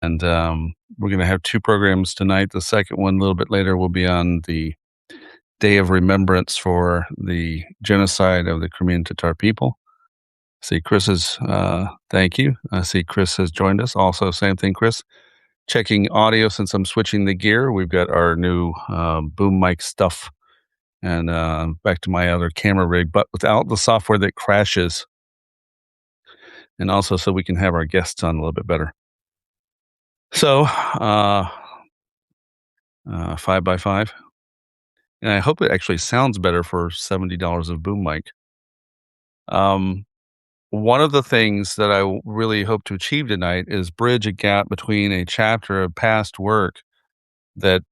and we're going to have two programs tonight. The second one, a little bit later, will be on the Day of Remembrance for the genocide of the Crimean Tatar people. See, Chris is, thank you. I see Chris has joined us. Also, same thing, Chris. Checking audio since I'm switching the gear. We've got our new boom mic stuff and back to my other camera rig, but without the software that crashes. And also so we can have our guests on a little bit better. So, 5x5. And I hope it actually sounds better for $70 of boom mic. One of the things that I really hope to achieve tonight is bridge a gap between a chapter of past work that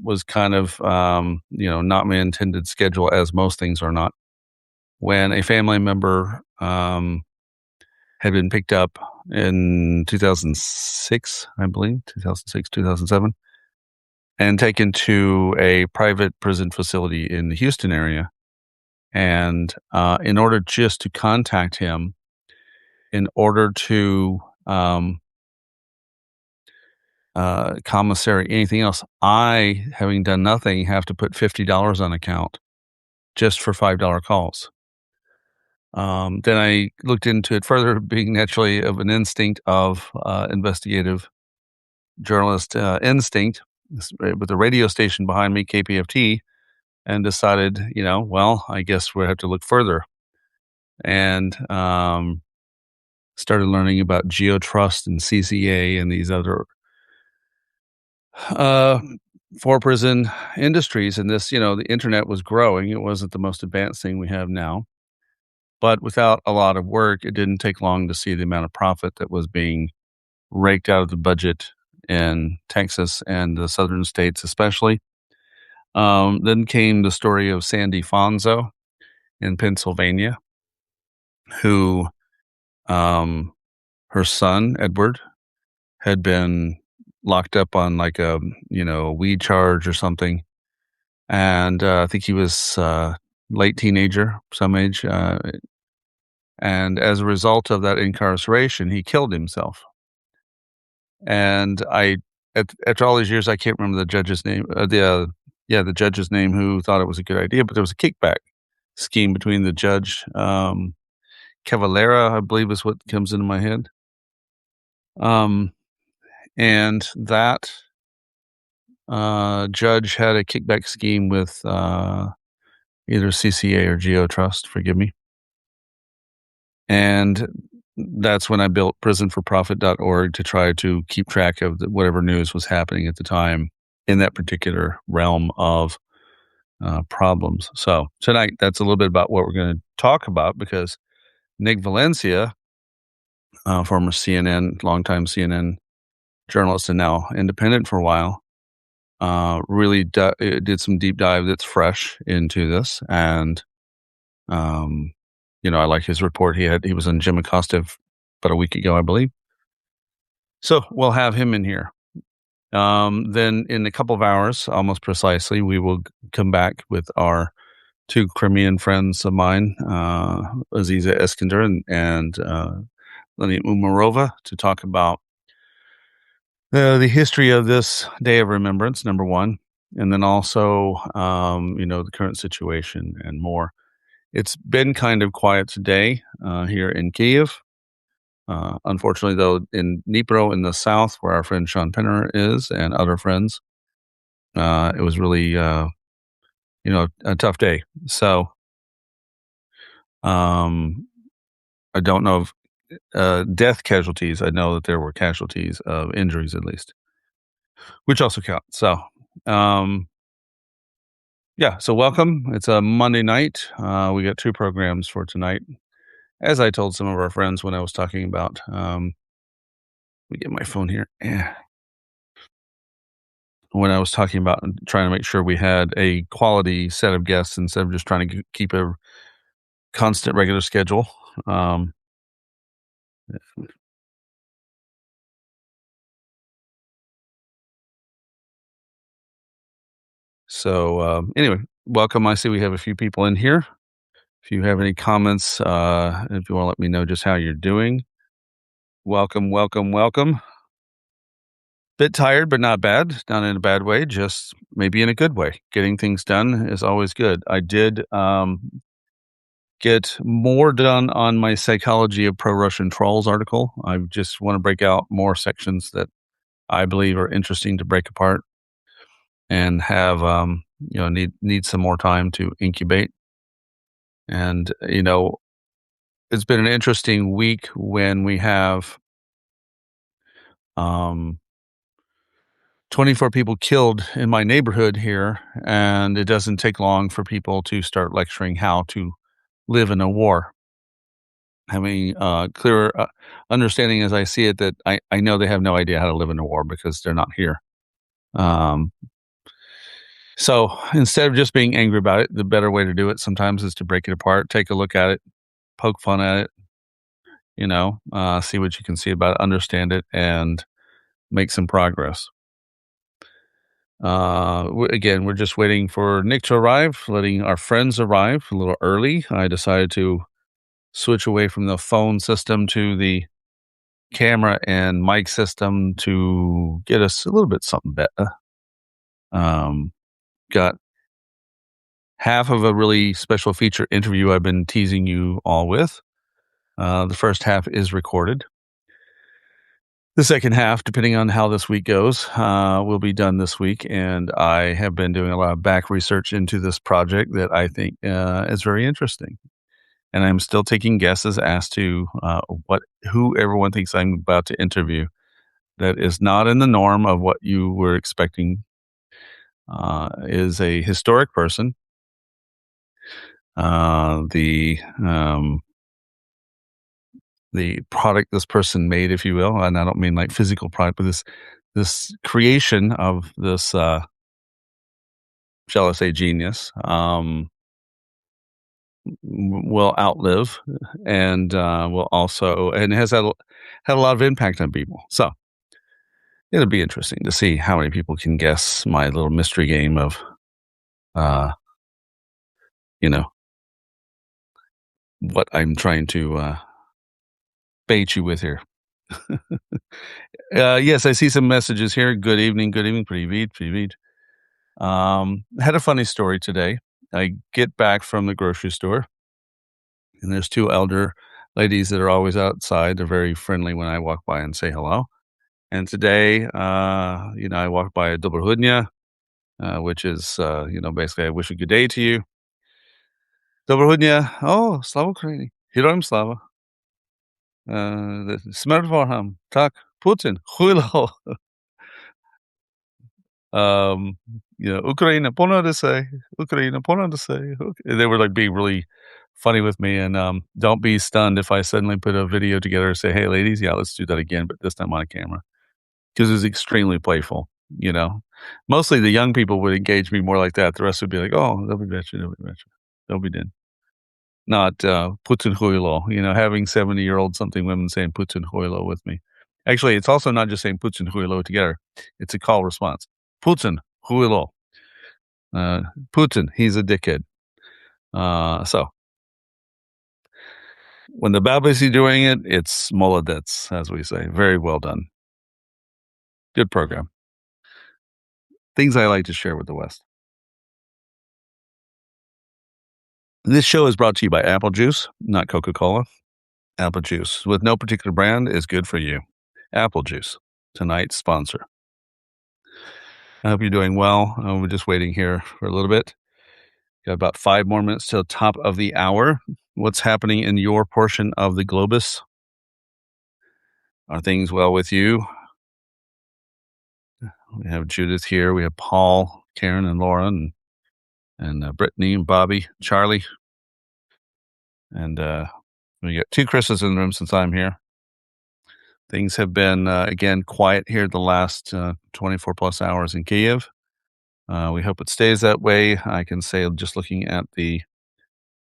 was kind of, not my intended schedule, as most things are not. When a family member had been picked up in 2006, I believe, 2006, 2007, and taken to a private prison facility in the Houston area. And in order just to contact him, in order to commissary, anything else, I, having done nothing, have to put $50 on account just for $5 calls. Then I looked into it further, being naturally of an instinct of investigative journalist instinct, with the radio station behind me, KPFT, and decided, well, I guess we'll have to look further. And started learning about GEO Trust and CCA and these other for prison industries. And this, the internet was growing. It wasn't the most advanced thing we have now. But without a lot of work, it didn't take long to see the amount of profit that was being raked out of the budget in Texas and the southern states especially. Then came the story of Sandy Fonzo in Pennsylvania, who her son, Edward, had been locked up on like a, weed charge or something. And I think he was late teenager, some age. And as a result of that incarceration, he killed himself. And after all these years, I can't remember the judge's name. The judge's name who thought it was a good idea, but there was a kickback scheme between the judge, Cavalera, I believe is what comes into my head. And that judge had a kickback scheme with either CCA or GEO Trust, forgive me. And that's when I built prisonforprofit.org to try to keep track of whatever news was happening at the time in that particular realm of problems. So tonight, that's a little bit about what we're going to talk about, because Nick Valencia, former CNN, longtime CNN journalist and now independent for a while, really did some deep dive that's fresh into this. And I like his report. He was on Jim Acosta about a week ago, I believe. So we'll have him in here. Then in a couple of hours, almost precisely, we will come back with our two Crimean friends of mine, Aziza Eskinder and Lenny Umarova, to talk about the history of this Day of Remembrance, number one, and then also, the current situation and more. It's been kind of quiet today here in Kyiv. Unfortunately, though, in Dnipro in the south, where our friend Sean Penner is and other friends, it was really, a tough day. So I don't know of death casualties. I know that there were casualties of injuries, at least, which also count. So, so welcome. It's a Monday night. We got two programs for tonight. As I told some of our friends when I was talking about, let me get my phone here. When I was talking about trying to make sure we had a quality set of guests instead of just trying to keep a constant regular schedule. Anyway, welcome. I see we have a few people in here. If you have any comments, if you want to let me know just how you're doing, welcome, welcome, welcome. Bit tired, but not bad. Not in a bad way, just maybe in a good way. Getting things done is always good. I did, get more done on my Psychology of Pro-Russian Trolls article. I just wanna break out more sections that I believe are interesting to break apart and have, need some more time to incubate. And, it's been an interesting week when we have, um 24 people killed in my neighborhood here, and it doesn't take long for people to start lecturing how to live in a war. Having clearer understanding as I see it that I know they have no idea how to live in a war because they're not here. Um, so instead of just being angry about it, the better way to do it sometimes is to break it apart, take a look at it, poke fun at it, see what you can see about it, understand it, and make some progress. Again, we're just waiting for Nick to arrive, letting our friends arrive a little early. I decided to switch away from the phone system to the camera and mic system to get us a little bit something better. Um, got half of a really special feature interview I've been teasing you all with. The first half is recorded. The second half, depending on how this week goes, will be done this week, and I have been doing a lot of back research into this project that I think is very interesting. And I'm still taking guesses as to who everyone thinks I'm about to interview. That is not in the norm of what you were expecting. Is a historic person. The the product this person made, if you will, and I don't mean like physical product, but this creation of this, shall I say, genius, will outlive and will also and has had a lot of impact on people. So it'll be interesting to see how many people can guess my little mystery game of, uh, you know, what I'm trying to bait you with here. Yes, I see some messages here. Good evening, privid, privid. Had a funny story today. I get back from the grocery store, and there's two elder ladies that are always outside. They're very friendly when I walk by and say hello. And today, I walked by a Dobrudnia, which is, basically, I wish a good day to you. Dobrudnia. Oh, Slava Ukraini. Heroim Slava. Smert Varham. Tak. Putin. Huilo. Um, Ukraine, to say, Ukraine, to say. They were like being really funny with me, and don't be stunned if I suddenly put a video together and say, "Hey, ladies, yeah, let's do that again, but this time on a camera," because it was extremely playful. You know, mostly the young people would engage me more like that. The rest would be like, "Oh, they'll be better, they'll be better, they'll be done." Not Putin Huilo, having 70-year-old something women saying Putin Huilo with me. Actually, it's also not just saying Putin Huilo together. It's a call response. Putin Huilo. Uh, Putin, he's a dickhead. So when the Babasi doing it, it's molodets, as we say. Very well done. Good program. Things I like to share with the West. This show is brought to you by Apple Juice, not Coca-Cola. Apple Juice, with no particular brand, is good for you. Apple Juice, tonight's sponsor. I hope you're doing well. We're just waiting here for a little bit. Got about 5 more minutes till top of the hour. What's happening in your portion of the globus? Are things well with you? We have Judith here. We have Paul, Karen, and Laura, and Brittany, and Bobby, Charlie. And we got 2 Chris's in the room since I'm here. Things have been, again, quiet here the last 24 plus hours in Kyiv. We hope it stays that way. I can say, just looking at the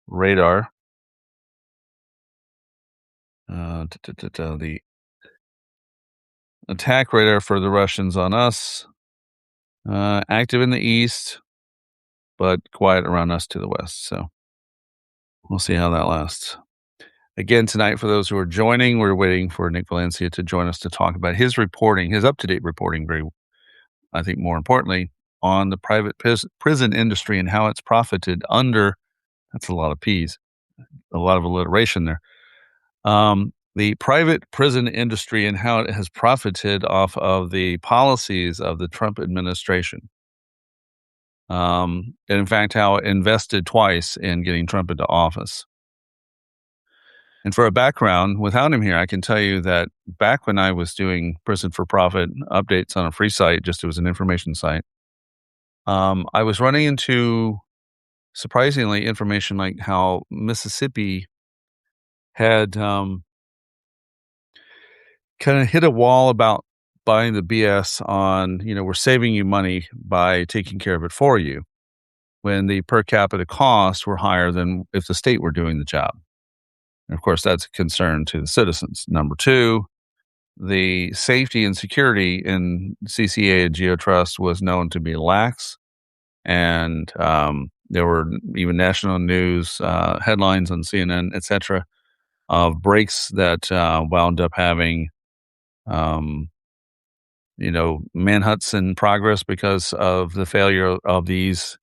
radar, the attack radar for the Russians on us, active in the east, but quiet around us to the west. So we'll see how that lasts. Again, tonight, for those who are joining, we're waiting for Nick Valencia to join us to talk about his reporting, his up-to-date reporting, I think more importantly, on the private prison industry and how it's profited under, that's a lot of P's, a lot of alliteration there. The private prison industry and how it has profited off of the policies of the Trump administration. And in fact, how it invested twice in getting Trump into office. And for a background, without him here, I can tell you that back when I was doing prison for profit updates on a free site, just it was an information site, I was running into surprisingly information like how Mississippi had kind of hit a wall about buying the BS on, we're saving you money by taking care of it for you, when the per capita costs were higher than if the state were doing the job. And of course, that's a concern to the citizens. Number two, the safety and security in CCA and GEO Trust was known to be lax. And there were even national news headlines on CNN, etc., of breaks that wound up having, manhunts in progress because of the failure of these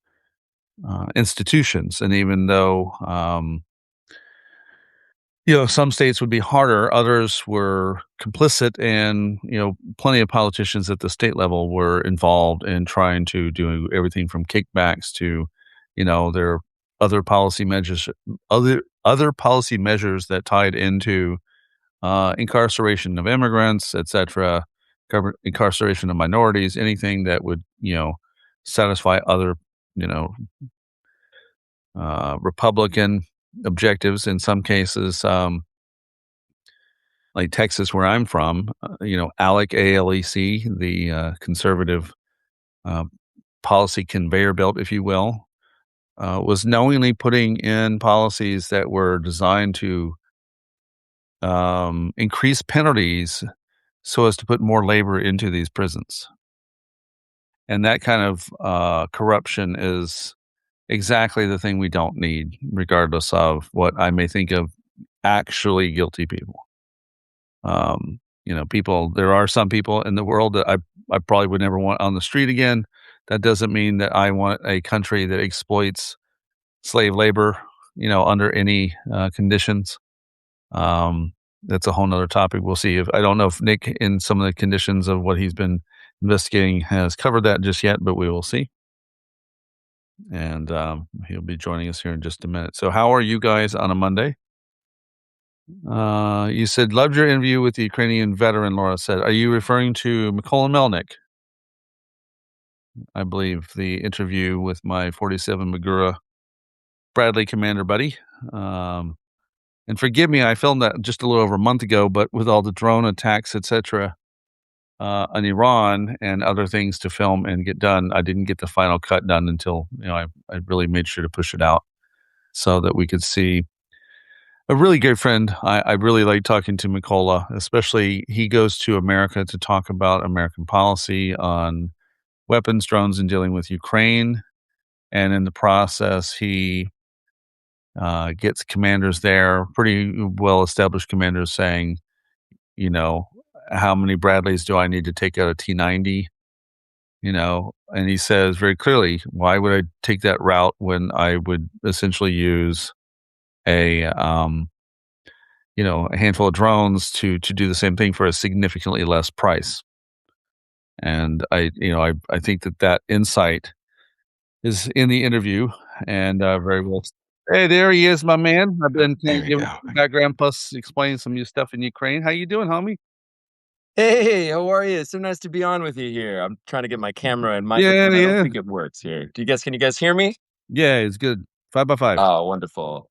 institutions. And even though, some states would be harder, others were complicit, and, plenty of politicians at the state level were involved in trying to do everything from kickbacks to, their other policy measures, other policy measures that tied into incarceration of immigrants, etc., incarceration of minorities, anything that would, satisfy other, you know, Republican objectives in some cases, like Texas, where I'm from, ALEC, the conservative uh, policy conveyor belt, if you will, was knowingly putting in policies that were designed to increase penalties so as to put more labor into these prisons. And that kind of corruption is exactly the thing we don't need, regardless of what I may think of actually guilty people. There are some people in the world that I probably would never want on the street again. That doesn't mean that I want a country that exploits slave labor, under any conditions. That's a whole nother topic. We'll see. I don't know if Nick, in some of the conditions of what he's been investigating, has covered that just yet, but we will see. And he'll be joining us here in just a minute. So how are you guys on a Monday? You said, loved your interview with the Ukrainian veteran, Laura said. Are you referring to Mykola Melnick? I believe the interview with my 47 Magura Bradley commander buddy. And forgive me, I filmed that just a little over a month ago, but with all the drone attacks, etc., on Iran and other things to film and get done, I didn't get the final cut done until, I really made sure to push it out so that we could see a really good friend. I really like talking to Mykola, especially he goes to America to talk about American policy on weapons, drones, and dealing with Ukraine. And in the process, he gets commanders there, pretty well-established commanders, saying, how many Bradleys do I need to take out a T-90? And he says very clearly, why would I take that route when I would essentially use a handful of drones to do the same thing for a significantly less price. And I think that insight is in the interview, and very well. Hey, there he is, my man. I've been giving background plus explaining some new stuff in Ukraine. How you doing, homie? Hey, how are you? So nice to be on with you here. I'm trying to get my camera and microphone. I don't think it works here. Can you guys hear me? Yeah, it's good. 5x5. Oh, wonderful.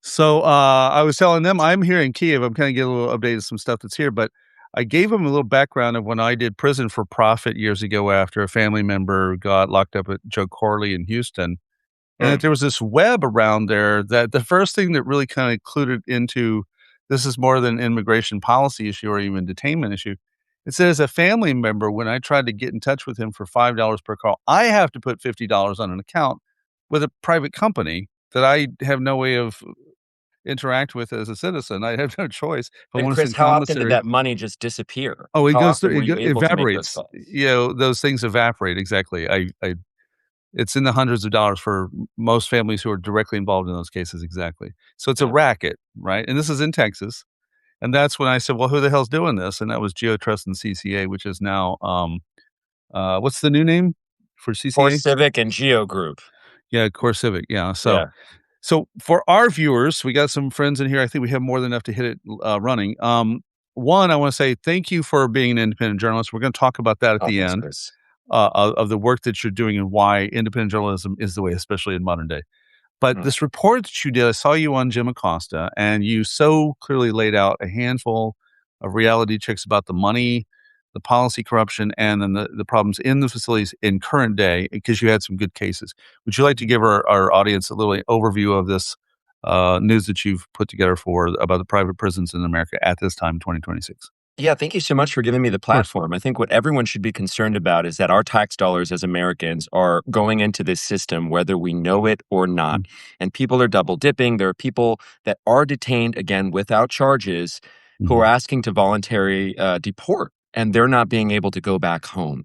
So I was telling them I'm here in Kyiv. I'm kind of getting a little updated some stuff that's here, but I gave them a little background of when I did prison for profit years ago after a family member got locked up at Joe Corley in Houston. And that there was this web around there that the first thing that really kind of clued into this is more than an immigration policy issue or even detainment issue. It says a family member, when I tried to get in touch with him for $5 per call, I have to put $50 on an account with a private company that I have no way of interact with as a citizen. I have no choice. If I And want to Chris, send how often did commissary, that money just disappear? oh, it How goes often through, were you able to make those evaporates. calls? Those things evaporate. Exactly. It's in the hundreds of dollars for most families who are directly involved in those cases. Exactly. So it's a Yeah. racket, right? And this is in Texas. And that's when I said, well, who the hell's doing this? And that was GeoTrust and CCA, which is now, what's the new name for CCA? CoreCivic and GEO Group. Yeah, CoreCivic. Yeah. So, Yeah. so for our viewers, we got some friends in here. I think we have more than enough to hit it running. One, I want to say thank you for being an independent journalist. We're going to talk about that at Oh, the thanks, end Chris. of the work that you're doing and why independent journalism is the way, especially in modern day. But Mm. this report that you did, I saw you on Jim Acosta, and you so clearly laid out a handful of reality checks about the money, the policy corruption, and then the problems in the facilities in current day, because you had some good cases. Would you like to give our audience a little overview of this news that you've put together for about the private prisons in America at this time, 2026? Yeah, thank you so much for giving me the Of course. platform. I think what everyone should be concerned about is that our tax dollars as Americans are going into this system, whether we know it or not. Mm, And people are double dipping. There are people that are detained, again, without charges, who are mhm, asking to voluntarily deport, and they're not being able to go back home.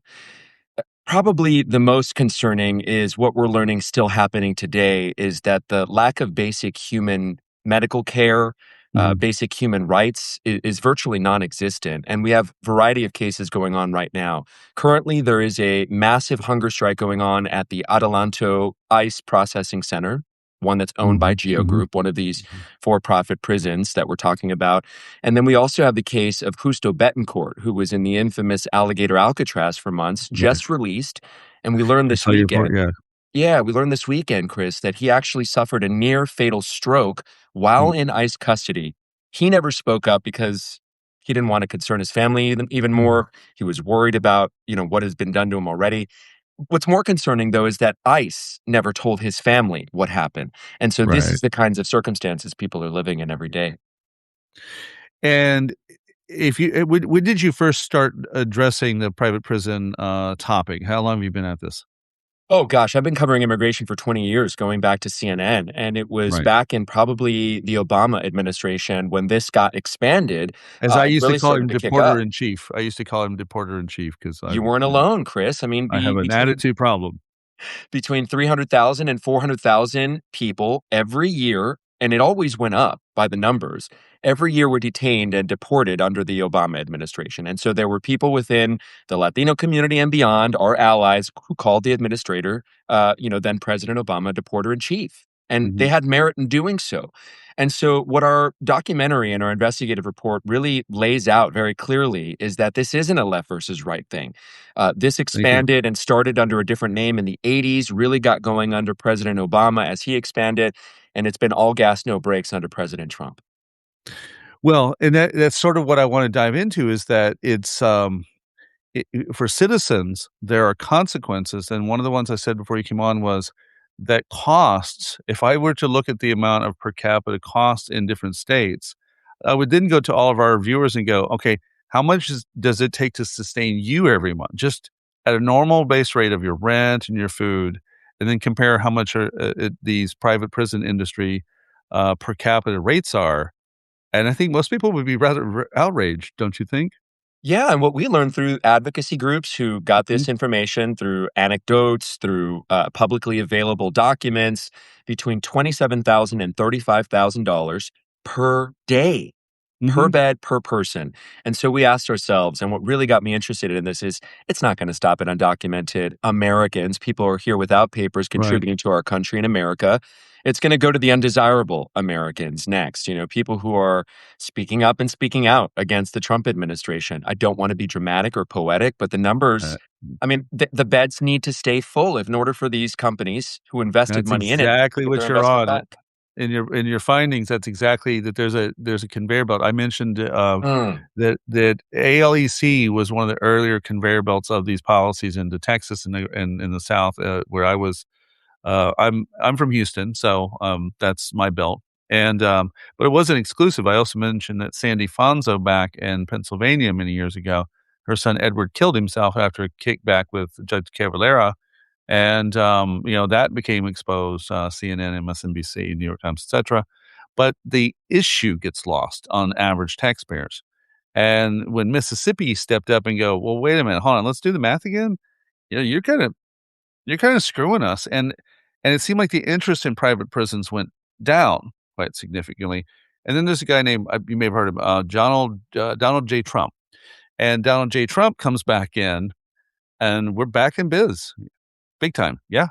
Probably the most concerning is what we're learning still happening today is that the lack of basic human medical care, mhm, basic human rights is virtually non-existent. And we have a variety of cases going on right now. Currently, there is a massive hunger strike going on at the Atalanta ICE Processing Center, one that's owned by mhm, GEO mhm, Group, one of these mhm. for-profit prisons that we're talking about. And then we also have the case of Justo Betancourt, who was in the infamous Alligator Alcatraz for months, Right. just released. And we learned I this saw your report. weekend, Yeah. yeah, we learned this weekend, Chris, that he actually suffered a near fatal stroke while Mm, in ICE custody. He never spoke up because he didn't want to concern his family even mhm. more. He was worried about, what has been done to him already. What's more concerning, though, is that ICE never told his family what happened. And so this Right. is the kinds of circumstances people are living in every day. And if you when did you first start addressing the private prison, topic? How long have you been at this? Oh gosh, I've been covering immigration for 20 years, going back to CNN. And it was Right. back in probably the Obama administration when this got expanded As I and used to really call started him to kick deporter up. in chief. I used to call him deporter in chief because You weren't alone, Chris. I mean, I have an attitude problem. between 300,000 and 400,000 people every year, and it always went up by the numbers. Every year were detained and deported under the Obama administration. And so there were people within the Latino community and beyond, our allies, who called the administrator, then President Obama, deporter in chief. And they Mhm. had merit in doing so. And so, what our documentary and our investigative report really lays out very clearly is that this isn't a left versus right thing. This Thank you. expanded and started under a different name in the 80s, really got going under President Obama as he expanded, and it's been all gas, no brakes under President Trump. Well, and that's sort of what I wanna dive into is that it's, for citizens, there are consequences, and one of the ones I said before you came on was that costs, if I were to look at the amount of per capita costs in different states, I would then go to all of our viewers and go, "Okay, how much does it take to sustain you every month? Just at a normal base rate of your rent and your food, and then compare how much these private prison industry, per capita rates are." And I think most people would be rather outraged, don't you think? Yeah, and what we learned through advocacy groups who got Mhm. this information through anecdotes, through publicly available documents, between $27,000 and $35,000 per day, per Mhm. bed, per person. And so we asked ourselves, and what really got me interested in this is it's not going to stop at undocumented Americans, people who are here without papers Right. contributing to our country in America. It's going to go to the undesirable Americans next, people who are speaking up and speaking out against the Trump administration. I don't want to be dramatic or poetic, but the Uh, numbers, I mean, the beds need to stay full in order for these companies who invested that's money in it exactly to get their what you're investment on. back. In your findings, that's exactly that there's a conveyor belt. I mentioned, Mm. that ALEC was one of the earlier conveyor belts of these policies into Texas and in the South, where I was. I'm from Houston, so, that's my belt, and, but it wasn't exclusive. I also mentioned that Sandy Fonzo back in Pennsylvania many years ago, her son Edward killed himself after a kickback with Judge Cavalera, and, that became exposed, CNN, MSNBC, New York Times, etcetera. but the issue gets lost on average taxpayers. And when Mississippi stepped up and go, well, wait a minute, hold on, let's do the math again. You're kind of screwing us. And it seemed like the interest in private prisons went down quite significantly. And then there's a guy named, you may have heard of him, Donald J. Trump. And Donald J. Trump comes back in, and we're back in biz, big time. Yeah.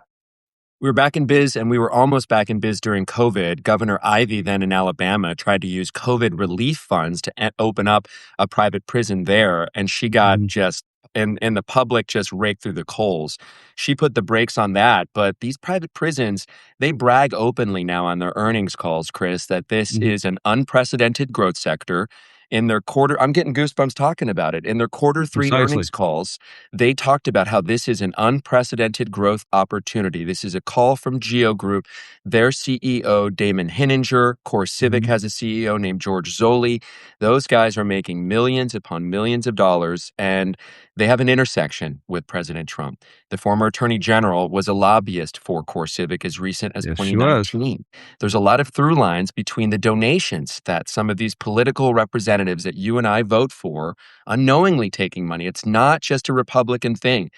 We were back in biz, and we were almost back in biz during COVID. Governor Ivey, then in Alabama, tried to use COVID relief funds to open up a private prison there, and she got Mhm. just and the public just raked through the coals. She put the brakes on that, but these private prisons, they brag openly now on their earnings calls, Chris, that this Mhm. is an unprecedented growth sector. In their quarter, I'm getting goosebumps talking about it. In their quarter three Precisely. earnings calls, they talked about how this is an unprecedented growth opportunity. This is a call from GEO Group. Their CEO, Damon Hinninger, CoreCivic Mhm. has a CEO named George Zoli. Those guys are making millions upon millions of dollars, and they have an intersection with President Trump. The former attorney general was a lobbyist for CoreCivic as recent as Yes, she was. 2019. There's a lot of through lines between the donations that some of these political representatives that you and I vote for unknowingly taking money. It's not just a Republican thing.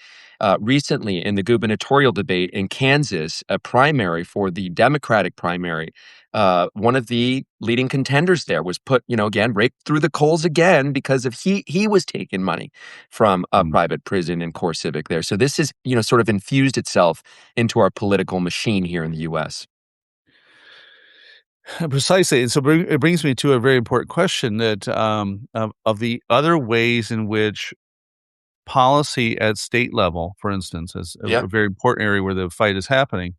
Recently, in the gubernatorial debate in Kansas, a primary for the Democratic primary, one of the leading contenders there was put, again, raked through the coals again because of he was taking money from a Mm. private prison in CoreCivic there. So this is, sort of infused itself into our political machine here in the U.S. Precisely. And so it brings me to a very important question that of the other ways in which policy at state level, for instance, is a Yep. very important area where the fight is happening,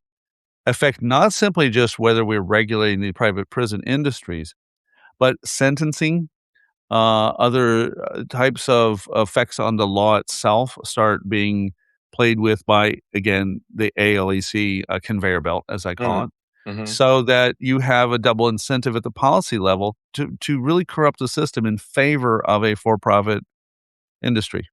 affect not simply just whether we're regulating the private prison industries, but sentencing, other types of effects on the law itself start being played with by, again, the ALEC conveyor belt, as I call Mm. it, Hmm. so that you have a double incentive at the policy level to really corrupt the system in favor of a for-profit industry.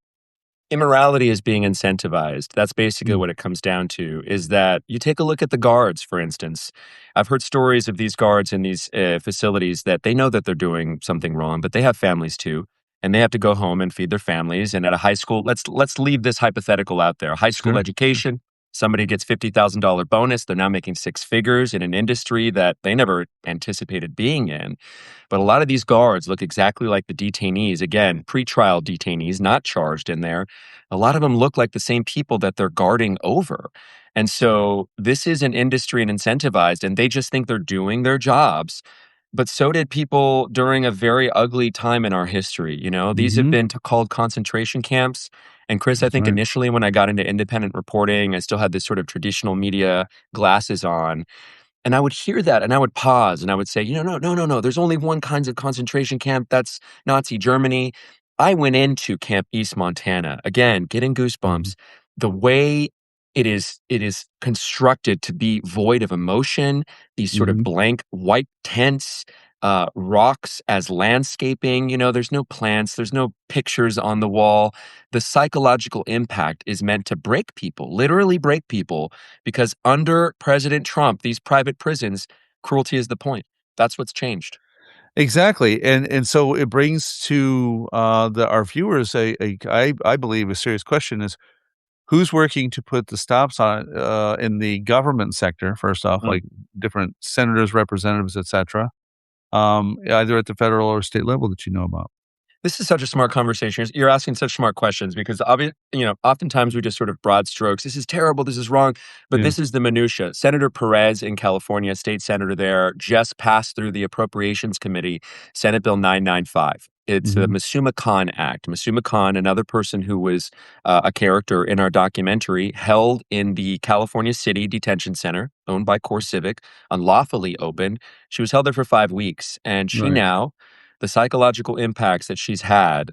Immorality is being incentivized. That's basically Mm. what it comes down to, is that you take a look at the guards, for instance. I've heard stories of these guards in these facilities that they know that they're doing something wrong, but they have families too, and they have to go home and feed their families. And at a high school, let's leave this hypothetical out there. High school Sure, sure. education, somebody gets $50,000 bonus. They're now making six figures in an industry that they never anticipated being in. But a lot of these guards look exactly like the detainees. Again, pretrial detainees, not charged in there. A lot of them look like the same people that they're guarding over. And so this is an industry and incentivized, and they just think they're doing their jobs. But so did people during a very ugly time in our history. These have Mhm. been called concentration camps. And Chris, I That's think right. initially when I got into independent reporting, I still had this sort of traditional media glasses on. And I would hear that and I would pause and I would say, no, no, no, no. There's only one kind of concentration camp. That's Nazi Germany. I went into Camp East Montana. Again, getting Mhm. goosebumps. The way it is constructed to be void of emotion, these sort of Mhm. blank white tents, rocks as landscaping. There's no plants, there's no pictures on the wall. The psychological impact is meant to break people, literally break people, because under President Trump, these private prisons, cruelty is the point. That's what's changed. Exactly, and so it brings to, our viewers I believe a serious question is, who's working to put the stops on it, in the government sector, first off, Mm. like different senators, representatives, etcetera, either at the federal or state level that you know about? This is such a smart conversation. You're asking such smart questions because oftentimes we just sort of broad strokes. This is terrible. This is wrong. But Yeah. this is the minutia. Senator Perez in California, state senator there, just passed through the Appropriations Committee, Senate Bill 995. It's the Mhm. Masuma Khan Act. Masuma Khan, another person who was a character in our documentary, held in the California City Detention Center, owned by CoreCivic, unlawfully open. She was held there for 5 weeks, and she Right. now the psychological impacts that she's had.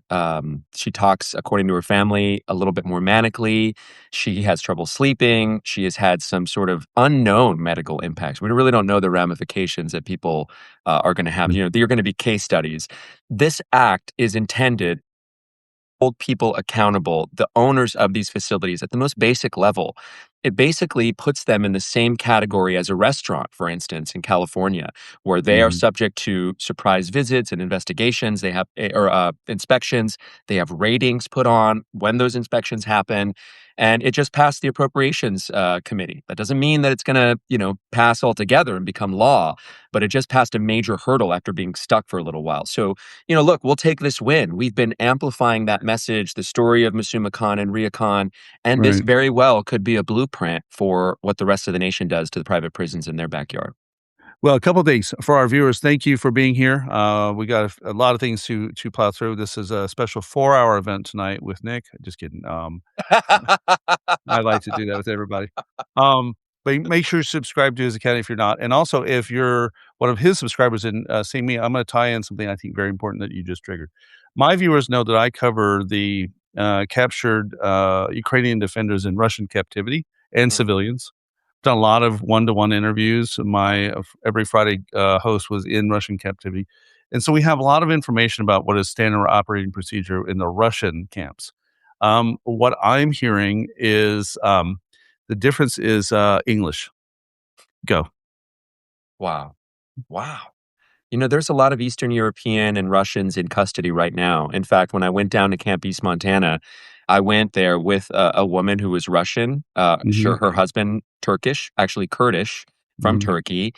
She talks, according to her family, a little bit more manically. She has trouble sleeping. She has had some sort of unknown medical impacts. We really don't know the ramifications that people are going to have. Mm. They're going to be case studies. This act is intended to hold people accountable, the owners of these facilities at the most basic level. it basically puts them in the same category as a restaurant, for instance, in California, where they are Mhm. subject to surprise visits and investigations. They have or inspections. They have ratings put on when those inspections happen, and it just passed the appropriations committee. That doesn't mean that it's going to, pass altogether and become law, but it just passed a major hurdle after being stuck for a little while. So, look, we'll take this win. We've been amplifying that message, the story of Masuma Khan and Ria Khan, and this Right. very well could be a blueprint for what the rest of the nation does to the private prisons in their backyard. Well, a couple of things for our viewers. Thank you for being here. We got a lot of things to plow through. This is a special 4-hour event tonight with Nick. Just kidding. I like to do that with everybody. Um, but make sure you subscribe to his account if you're not. And also, if you're one of his subscribers and seeing me, I'm going to tie in something I think very important that you just triggered. My viewers know that I cover the captured Ukrainian defenders in Russian captivity and Mm, civilians. Done a lot of one-to-one interviews. My every Friday host was in Russian captivity. And so we have a lot of information about what is standard operating procedure in the Russian camps. What I'm hearing is the difference is English. Go. wow. Wow. There's a lot of Eastern European and Russians in custody right now. In fact, when I went down to Camp East, Montana, I went there with a woman who was Russian, Mhm, sure, her husband Turkish, actually Kurdish from mhm, Turkey.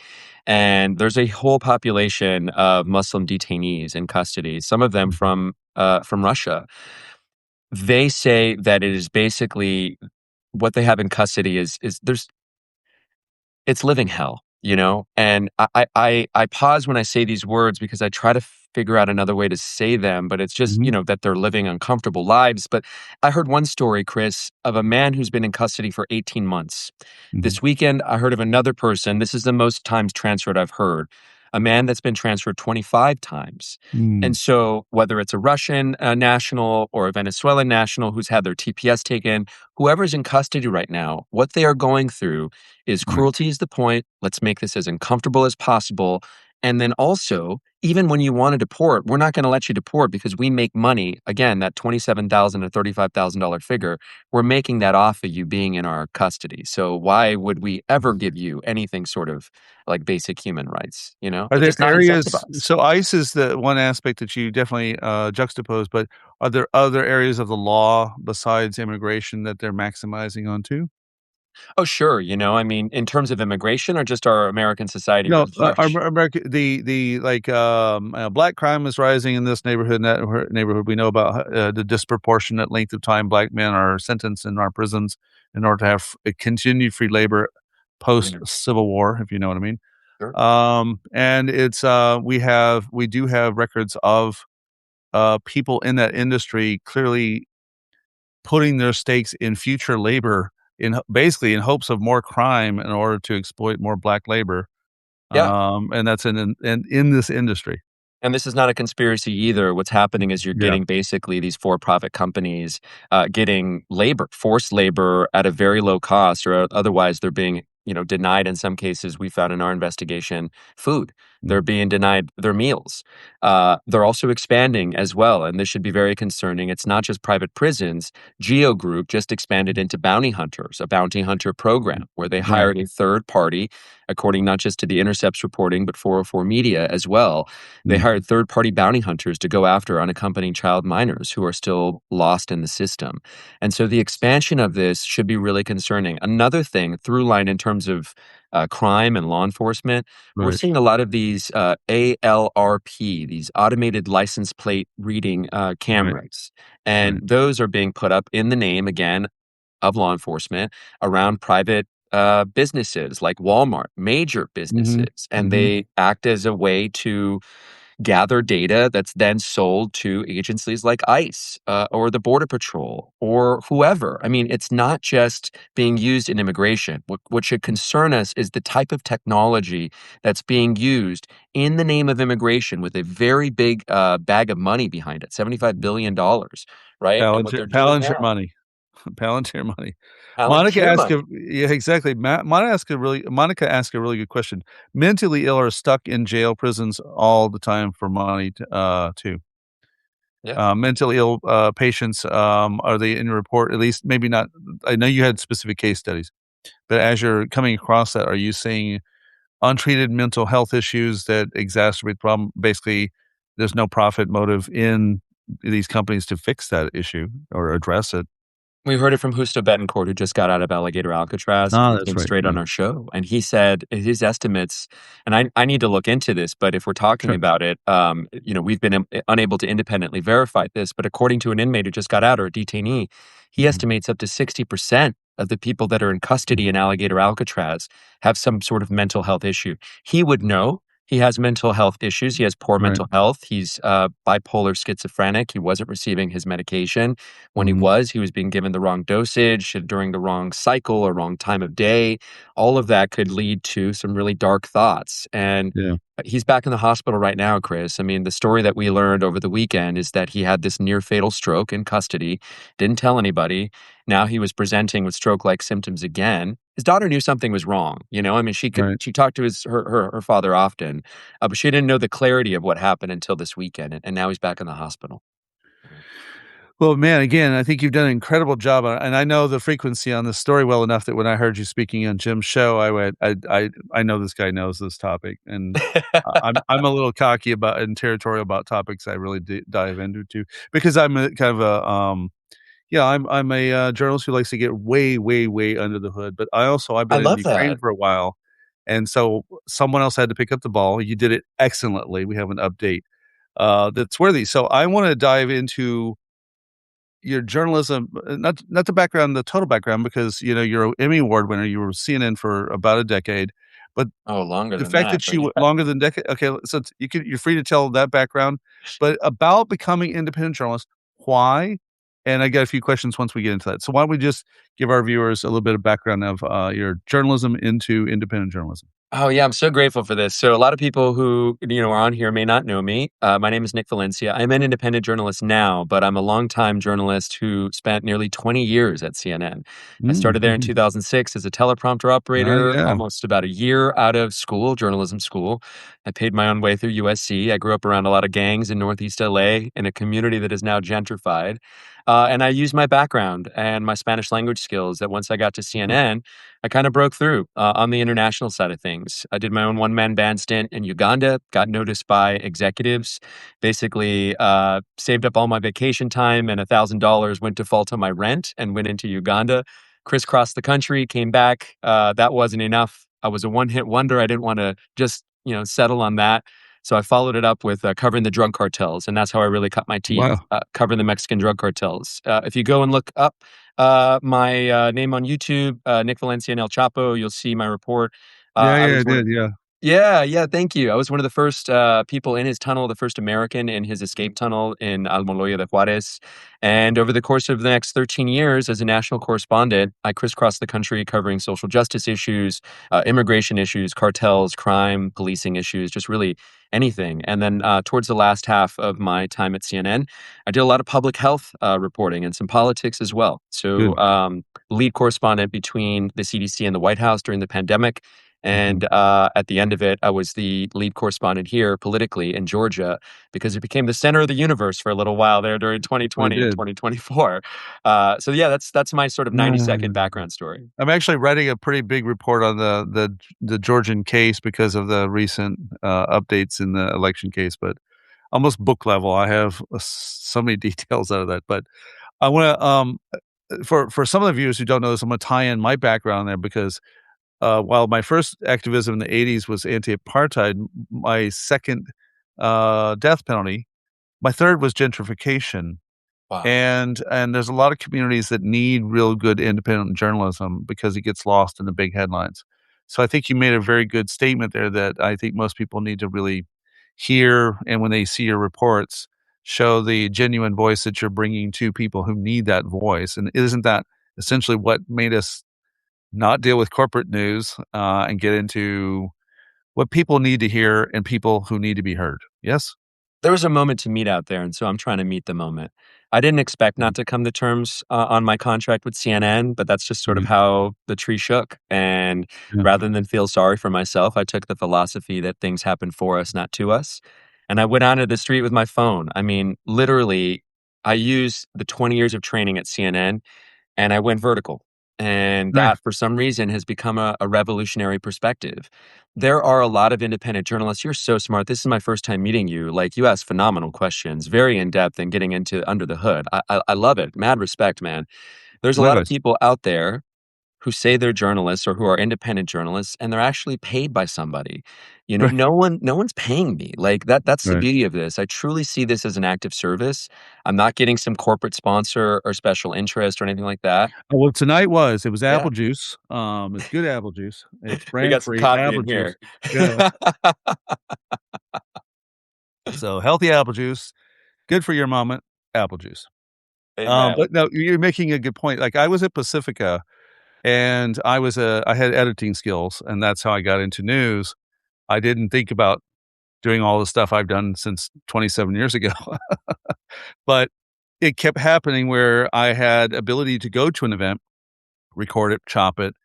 And there's a whole population of Muslim detainees in custody, some of them mhm, from Russia. They say that it is basically what they have in custody is it's living hell, And I pause when I say these words because I try to figure out another way to say them, but it's just, mhm, that they're living uncomfortable lives. But I heard one story, Chris, of a man who's been in custody for 18 months. mhm, This weekend, I heard of another person. This is the most times transferred I've heard. A man that's been transferred 25 times. And mm, so, whether it's a Russian national or a Venezuelan national who's had their TPS taken, whoever's in custody right now, what they are going through is right. cruelty is the point. Let's make this as uncomfortable as possible. And then also, even when you want to deport, we're not going to let you deport because we make money. Again, that $27,000 or $35,000 figure, we're making that off of you being in our custody. So why would we ever give you anything sort of like basic human rights? Are They're there just not areas incentivized. so ICE is the one aspect that you definitely, juxtapose, but are there other areas of the law besides immigration that they're maximizing on too? Oh, sure. I mean, in terms of immigration or just our American society No, writ large? America the, like, black crime is rising in this neighborhood and that neighborhood. We know about, the disproportionate length of time black men are sentenced in our prisons in order to have a continued free labor Mhm. post-Civil War, if you know what I mean. Sure. And it's, we do have records of, people in that industry clearly putting their stakes in future labor basically in hopes of more crime in order to exploit more black labor. Yeah. And that's in this industry. And this is not a conspiracy either. What's happening is you're Yeah. getting basically these for-profit companies getting labor, forced labor at a very low cost, or otherwise they're being, denied in some cases. We found in our investigation food. Mm, They're being denied their meals. They're also expanding as well, and this should be very concerning. It's not just private prisons. GEO Group just expanded mm, into bounty hunters, a bounty hunter mm. program where they Right. hired a third party, according not just to the Intercepts reporting, but 404 Media as well. They Mm, hired third party bounty hunters to go after unaccompanied child minors who are still lost in the system. And so the expansion of this should be really concerning. Another thing, through line in terms of crime and law enforcement, we're right. seeing a lot of these ALRP, these automated license plate reading Right. cameras. And Right. those are being put up in the name, again, of law enforcement around private businesses like Walmart, major Mhm. businesses. And Mhm. they act as a way to gather data that's then sold to agencies like ICE or the Border Patrol or whoever. I mean, it's not just being used in immigration. What should concern us is the type of technology that's being used in the name of immigration with a very big bag of money behind it, $75 billion, right? And what they're doing Palantir now, money. Palantir money. Monica Palantir asked a money. yeah, exactly. Monica asked a really good question. Mentally ill are stuck in jail prisons all the time for money too. Yeah. Mentally ill, patients, are they in your report? At least maybe not I know you had specific case studies. But as you're coming across that, are you seeing untreated mental health issues that exacerbate the problem? Basically, there's no profit motive in these companies to fix that issue or address it. We heard it from Justo Betancourt, who just got out of Alligator Alcatraz. Ah, He that's came right. straight Yeah. on our show, and he said his estimates, and I need to look into this, but if we're talking Sure. about it, we've been unable to independently verify this, but according to an inmate who just got out, or a detainee, he Mhm. estimates up to 60% of the people that are in custody in Alligator Alcatraz have some sort of mental health issue. He would know. He has mental health issues. He has poor Right. mental health. He's bipolar schizophrenic. He wasn't receiving his medication. When Mhm. he was being given the wrong dosage during the wrong cycle or wrong time of day. All of that could lead to some really dark thoughts. And Yeah. he's back in the hospital right now, Chris. I mean, the story that we learned over the weekend is that he had this near fatal stroke in custody, didn't tell anybody. Now he was presenting with stroke-like symptoms again. His daughter knew something was wrong. I mean, Right. she talked to her father often, but she didn't know the clarity of what happened until this weekend, and now he's back in the hospital. Well, man, again, I think you've done an incredible job, and I know the frequency on this story well enough that when I heard you speaking on Jim's show, I went, I know this guy knows this topic, and I'm a little cocky about and territorial about topics I really dive into too, because I'm a kind of a yeah, I'm a journalist who likes to get way, way, way under the hood, but I've I been in love Ukraine that. for a while, and so someone else had to pick up the ball. You did it excellently. We have an update that's worthy. So I want to dive into your journalism, not the background, the total background, because, you're an Emmy Award winner, you were CNN for about a decade, but Oh, longer the than fact that, that but you yeah. went longer than decade, okay, so you're free to tell that background, but about becoming independent journalist, why? And I got a few questions once we get into that. So why don't we just give our viewers a little bit of background of, your journalism into independent journalism? Oh, yeah, I'm so grateful for this. So a lot of people who, are on here may not know me. My name is Nick Valencia. I'm an independent journalist now, but I'm a longtime journalist who spent nearly 20 years at CNN. I Mm, started there in mhm. 2006 as a teleprompter operator, Yeah, almost about a year out of school, journalism school. I paid my own way through USC. I grew up around a lot of gangs in Northeast LA in a community that is now gentrified. And I used my background and my Spanish language skills that once I got to CNN, I kind of broke through on the international side of things. I did my own one man band stint in Uganda, got noticed by executives, basically saved up all my vacation time and $1,000 went default on my rent and went into Uganda, crisscrossed the country, came back. That wasn't enough. I was a one hit wonder. I didn't want to just, settle on that. So I followed it up with covering the drug cartels, and that's how I really cut my teeth, wow. covering the Mexican drug cartels. If you go and look up my name on YouTube, Nick Valencia and El Chapo. You'll see my report. Yeah, I yeah, I was one. did, yeah. Yeah, yeah, thank you. I was one of the first people in his tunnel, the first American in his escape tunnel in Almoloya de Juarez. And over the course of the next 13 years, as a national correspondent, I crisscrossed the country covering social justice issues, immigration issues, cartels, crime, policing issues, just really anything. And then towards the last half of my time at CNN, I did a lot of public health reporting and some politics as well. So, Good. lead correspondent between the CDC and the White House during the pandemic. Mhm. And at the end of it, I was the lead correspondent here politically in Georgia because it became the center of the universe for a little while there during We 2020 and did. 2024. So yeah, that's my sort of 90-second background story. I'm actually writing a pretty big report on the Georgian case because of the recent, updates in the election case, but almost book level. I have so many details out of that, but I wanna, for some of the viewers who don't know this, I'm gonna tie in my background there because, while my first activism in the '80s was anti-apartheid, my second, death penalty, my third was gentrification. Wow. And there's a lot of communities that need real good independent journalism because it gets lost in the big headlines. So I think you made a very good statement there that I think most people need to really hear, and when they see your reports, show the genuine voice that you're bringing to people who need that voice. And isn't that essentially what made us not deal with corporate news, and get into what people need to hear and people who need to be heard? Yes? There was a moment to meet out there, and so I'm trying to meet the moment. I didn't expect Mhm. not to come to terms on my contract with CNN, but that's just sort of Mhm. how the tree shook. And Yeah. rather than feel sorry for myself, I took the philosophy that things happen for us, not to us. And I went onto the street with my phone. I mean, literally, I used the 20 years of training at CNN and I went vertical. And Right. that, for some reason, has become a revolutionary perspective. There are a lot of independent journalists. You're so smart. This is my first time meeting you. Like, you ask phenomenal questions, very in depth and getting into under the hood. I love it. Mad respect, man. There's a lot of Likewise. people out there who say they're journalists or who are independent journalists, and they're actually paid by somebody. Right. No one's paying me. Like, that's the Right. beauty of this. I truly see this as an active service. I'm not getting some corporate sponsor or special interest or anything like that. Well, tonight it was Yeah. apple juice. It's good apple juice. It's We brand got some free coffee apple in juice. here. Yeah. So healthy apple juice, good for your moment, apple juice. Amen. But no, you're making a good point. Like I was at Pacifica and I had editing skills and that's how I got into news. I didn't think about doing all the stuff I've done since 27 years ago. But it kept happening where I had ability to go to an event, record it, chop it,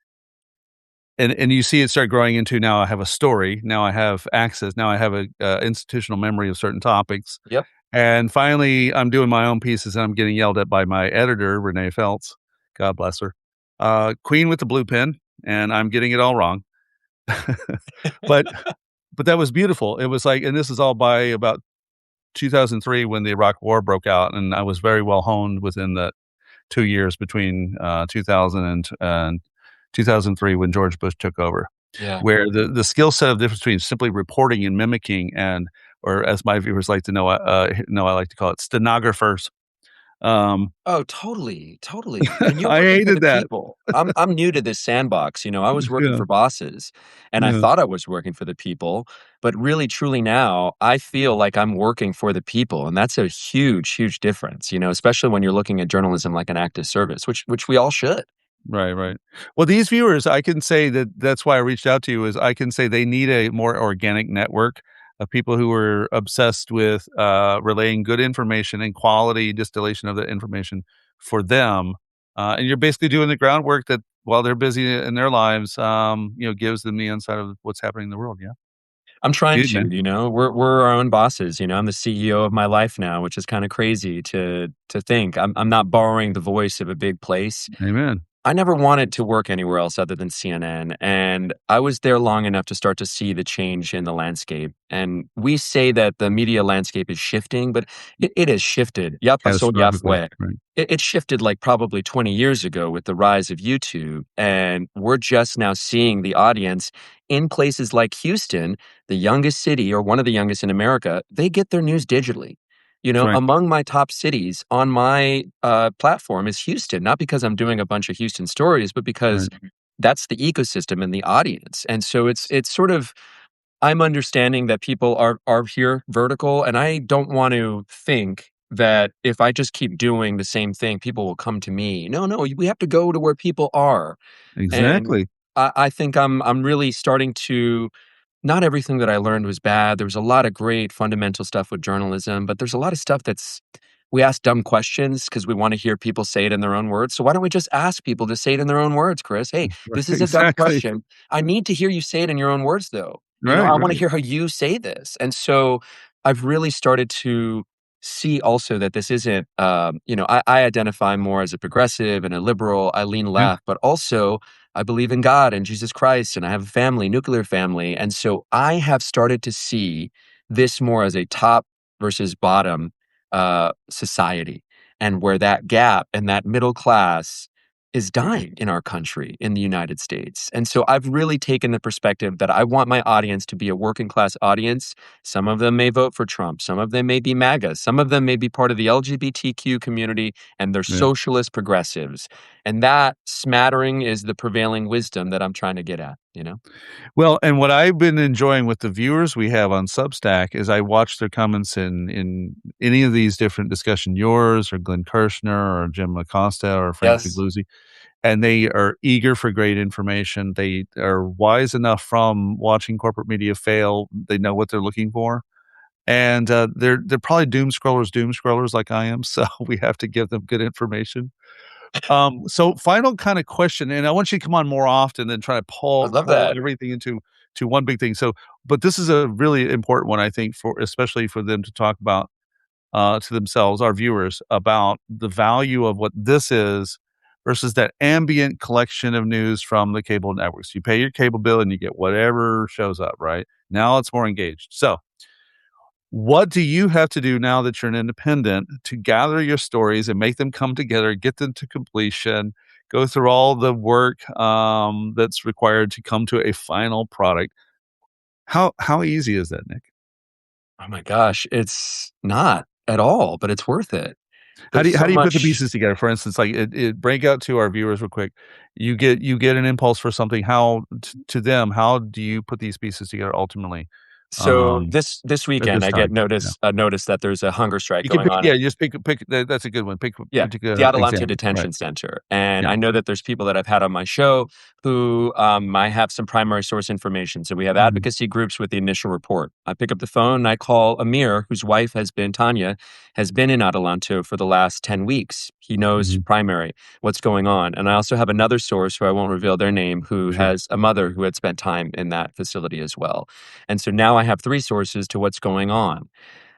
and you see it start growing into now I have a story, now I have access, now I have a, institutional memory of certain topics, Yep. and finally, I'm doing my own pieces, and I'm getting yelled at by my editor, Renee Feltz, God bless her, queen with the blue pen, and I'm getting it all wrong. But but that was beautiful. It was like and this is all by about 2003 when the Iraq War broke out, and I was very well honed within the 2 years between, 2000 and 2003 when George Bush took over, Yeah. where the skill set of difference between simply reporting and mimicking and or as my viewers like to know, I like to call it stenographers. Um, Oh, totally, totally, and you're I working for hated the that. people. I'm new to this sandbox, I was working Yeah, for bosses, and I yeah, thought I was working for the people, but really, truly now, I feel like I'm working for the people, and that's a huge, huge difference, especially when you're looking at journalism like an active service, which we all should. right, right. Well, these viewers, I can say that that's why I reached out to you is I can say they need a more organic network of people who are obsessed with, relaying good information and quality distillation of the information for them, and you're basically doing the groundwork that while they're busy in their lives, gives them the insight of what's happening in the world, yeah. I'm trying Good, to, man. we're our own bosses, I'm the CEO of my life now, which is kinda crazy to think. I'm not borrowing the voice of a big place. Amen. I never wanted to work anywhere else other than CNN, and I was there long enough to start to see the change in the landscape, and we say that the media landscape is shifting, but it has shifted. Ya pasó, ya Catastrophically, fue. right. It shifted, like, probably 20 years ago with the rise of YouTube, and we're just now seeing the audience in places like Houston, the youngest city or one of the youngest in America, they get their news digitally. Right, Among my top cities on my platform is Houston, not because I'm doing a bunch of Houston stories, but because right. that's the ecosystem and the audience. And so it's sort of I'm understanding that people are here vertical, and I don't want to think that if I just keep doing the same thing, people will come to me. No, no, we have to go to where people are. And Exactly. I think I'm really starting to not everything that I learned was bad. There was a lot of great fundamental stuff with journalism, but there's a lot of stuff that's we ask dumb questions because we want to hear people say it in their own words. So why don't we just ask people to say it in their own words, Chris? Hey, Right, this is a dumb exactly. question. I need to hear you say it in your own words, though. Right, I want to right. hear how you say this. And so I've really started to see also that this isn't, I identify more as a progressive and a liberal. I lean Yeah, left, but also I believe in God and Jesus Christ, and I have a family, nuclear family. And so I have started to see this more as a top versus bottom society, and where that gap and that middle class is dying in our country, in the United States. And so I've really taken the perspective that I want my audience to be a working class audience. Some of them may vote for Trump, some of them may be MAGA, some of them may be part of the LGBTQ community, and they're yeah. socialist progressives. And that smattering is the prevailing wisdom that I'm trying to get at. Well, and what I've been enjoying with the viewers we have on Substack is I watch their comments in any of these different discussion, yours or Glenn Kirshner or Jim Acosta or Frank Yes. Figluzzi, and they are eager for great information. They are wise enough from watching corporate media fail. They know what they're looking for. And they're probably doom scrollers like I am. So we have to give them good information. So final kind of question, and I want you to come on more often than try to I love pull that. everything into to one big thing. So, but this is a really important one, I think, for especially for them to talk about to themselves, our viewers, about the value of what this is versus that ambient collection of news from the cable networks. You pay your cable bill and you get whatever shows up, right? Now it's more engaged. So, what do you have to do now that you're an independent to gather your stories and make them come together, get them to completion, go through all the work that's required to come to a final product? How easy is that, Nick? Oh my gosh, it's not at all, but it's worth it. How do There's you how so do you put the much. pieces together? For instance, like break out to our viewers real quick. You get an impulse for something. How to them? How do you put these pieces together ultimately? So Um, this at weekend, this I get time, yeah. notice a notice that there's a hunger strike You can going pick, on. yeah. Just pick. That's a good one. Pick a Yeah, the particular Adelante example. Right. Detention Center, and Yeah. I know that there's people that I've had on my show who might have some primary source information. So we have Mhm. advocacy groups with the initial report. I pick up the phone and I call Amir, whose wife Tanya, has been in Adelante for the last 10 weeks. He knows Mhm. primary, what's going on. And I also have another source who I won't reveal their name, who Sure. has a mother who had spent time in that facility as well. And so now I have three sources to what's going on.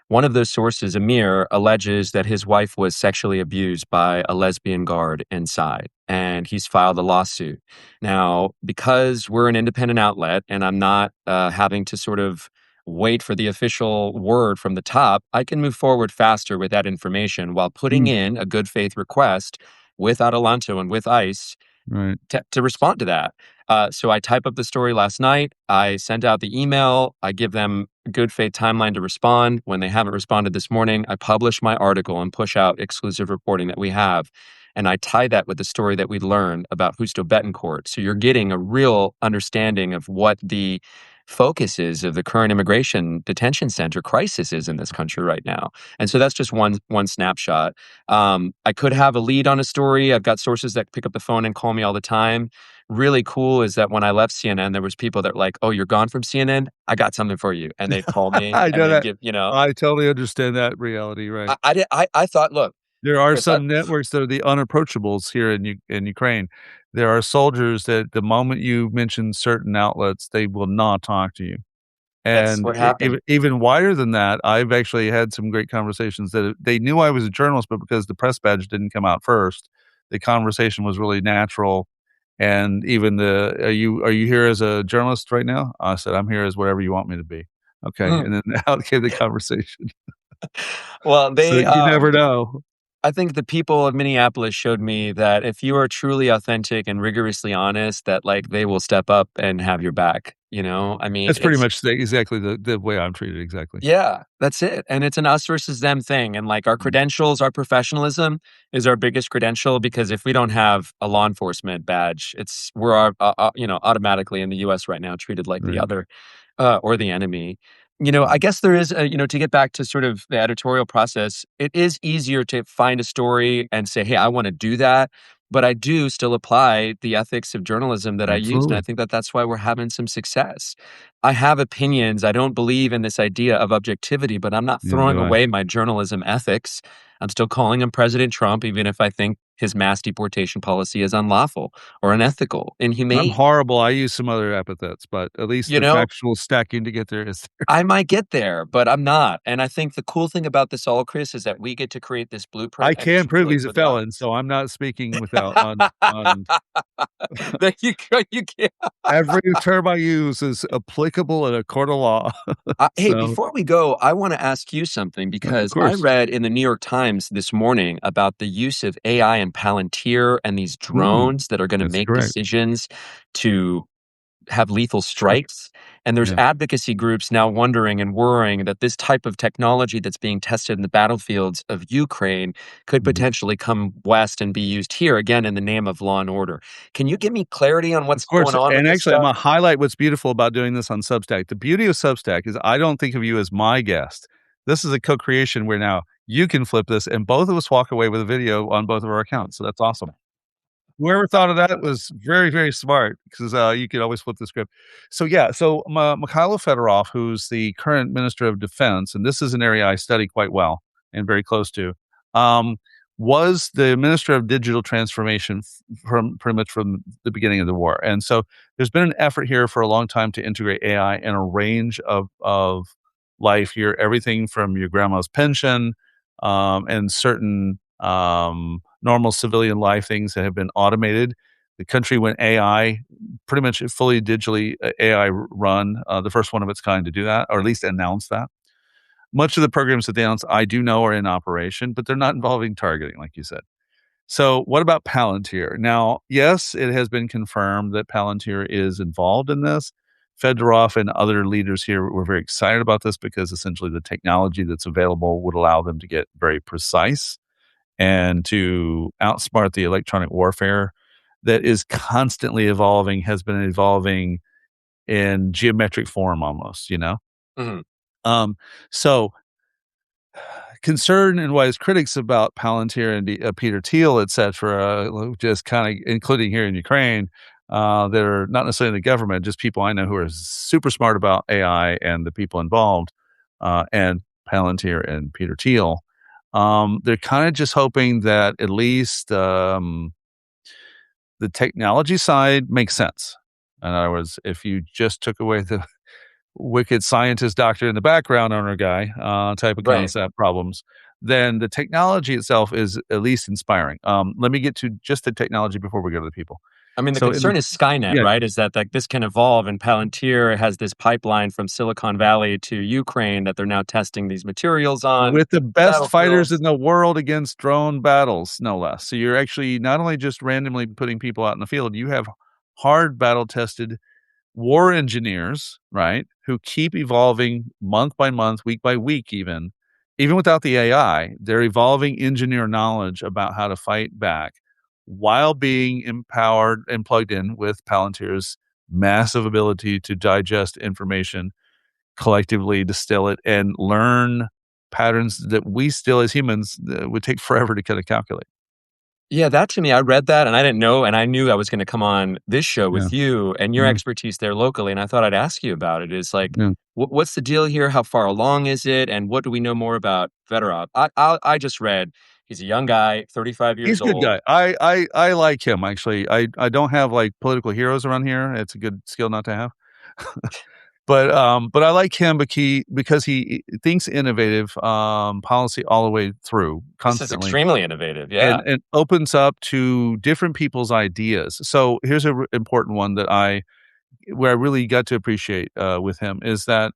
One of those sources, Amir, alleges that his wife was sexually abused by a lesbian guard inside, and he's filed a lawsuit. Now, because we're an independent outlet and I'm not having to sort of wait for the official word from the top, I can move forward faster with that information while putting Mm. in a good faith request with Adelanto and with ICE Right. to respond to that. So I type up the story last night. I sent out the email. I give them a good faith timeline to respond. When they haven't responded this morning, I publish my article and push out exclusive reporting that we have. And I tie that with the story that we learned about Justo Betancourt. So you're getting a real understanding of what the focus is of the current immigration detention center crisis is in this country right now. And so that's just one snapshot. I could have a lead on a story. I've got sources that pick up the phone and call me all the time. Really cool is that when I left CNN, there was people that were like, "Oh, you're gone from CNN? I got something for you," and they'd call me I and know they'd that. give, you know. I totally understand that reality, right. I thought, look, There are Chris, I, some networks that are the unapproachables here in Ukraine. There are soldiers that the moment you mention certain outlets, they will not talk to you. that's And what happened. even wider than that, I've actually had some great conversations that they knew I was a journalist, but because the press badge didn't come out first, the conversation was really natural. And even are you here as a journalist right now? I said, I'm here as whatever you want me to be. Okay. Mm. And then out came the conversation. Well, So you never know. I think the people of Minneapolis showed me that if you are truly authentic and rigorously honest, that like they will step up and have your back. You know, I mean, That's pretty it's. much exactly the way I'm treated, exactly. Yeah, that's it, and it's an us versus them thing, and, like, our Mm, credentials, our professionalism is our biggest credential because if we don't have a law enforcement badge, we're, automatically in the US right now treated like the right. other, or the enemy. I Mm. guess there is to get back to sort of the editorial process, it is easier to find a story and say, "Hey, I wanna do that," but I do still apply the ethics of journalism that I used, and I Absolutely. think that that's why we're having some success. I have opinions. I don't believe in this idea of objectivity, but I'm not Neither throwing do I. away my journalism ethics. I'm still calling him President Trump, even if I think his mass deportation policy is unlawful or unethical, I'm inhumane. horrible. I use some other epithets, but at least You the know, factual stacking to get there is there. I might get there, but I'm not. And I think the cool thing about this all, Chris, is that we get to create this I blueprint and can prove truly he's a for the felon, audience. so I'm not speaking without on That you can't. every term I use is applicable in a court of law. Hey, So, before we go, I want to ask you something of because I course. read in the New York Times this morning about the use of AI and Palantir and these Mm, drones that are going to that's make correct. decisions to have lethal strikes. And there's Yeah. advocacy groups now wondering and worrying that this type of technology that's being tested in the battlefields of Ukraine could Mhm. potentially come west and be used here again in the name of law and order. Can you give me clarity on Of what's course, going on with and this actually, stuff? Imma highlight what's beautiful about doing this on Substack. The beauty of Substack is I don't think of you as my guest. This is a co-creation where now you can flip this, and both of us walk away with a video on both of our accounts, so that's awesome. Whoever thought of that was very, very smart because, you could always flip the script. So, yeah, so Mikhailo Fedorov, who's the current Minister of Defense, and this is an area I study quite well and very close to, um, was the Minister of Digital Transformation from pretty much from the beginning of the war. And so there's been an effort here for a long time to integrate AI in a range of life here, everything from your grandma's pension, and certain, normal civilian life things that have been automated. The country went AI, pretty much fully digitally AI run, the first one of its kind to do that, or at least announce that. Much of the programs that they announce, I do know are in operation, but they're not involving targeting, like you said. So, what about Palantir? Now, yes, it has been confirmed that Palantir is involved in this. Fedorov and other leaders here were very excited about this because essentially the technology that's available would allow them to get very precise and to outsmart the electronic warfare that is constantly evolving, has been evolving in geometric form almost, you know? Mhm. Um, so concern and wise critics about Palantir and Peter Thiel, et cetera, just kind of including here in Ukraine, that are not necessarily in the government, just people I know who are super smart about AI and the people involved, and Palantir and Peter Thiel. They're kind of just hoping that at least the technology side makes sense. In other words, if you just took away the wicked scientist doctor in the background owner guy type of Right. concept problems, then the technology itself is at least inspiring. Let me get to just the technology before we go to the people. I mean, the So in the concern is Skynet, yeah, right? Is that like this can evolve, and Palantir has this pipeline from Silicon Valley to Ukraine that they're now testing these materials on with the best fighters in battlefields. the world against drone battles, no less. So you're actually not only just randomly putting people out in the field, you have hard battle tested war engineers, right, who keep evolving month by month, week by week, even without the AI, they're evolving engineer knowledge about how to fight back while being empowered and plugged in with Palantir's massive ability to digest information, collectively distill it, and learn patterns that we still, as humans, would take forever to kind of calculate. Yeah, that to me, I read that and I didn't know, and I knew I was going to come on this show Yeah. with you and your Mhm. expertise there locally, and I thought I'd ask you about it. Is like, Yeah. what's the deal here? How far along is it? And what do we know more about Fedorov? I just read he's a young guy, 35 He's years a good old. guy. I like him, actually. I don't have, like, political heroes around here. It's a good skill not to have. But I like him because he thinks innovative, policy all the way through This is constantly extremely innovative. and Yeah. opens up to different people's ideas. So here's a important one that where I really got to appreciate, with him is that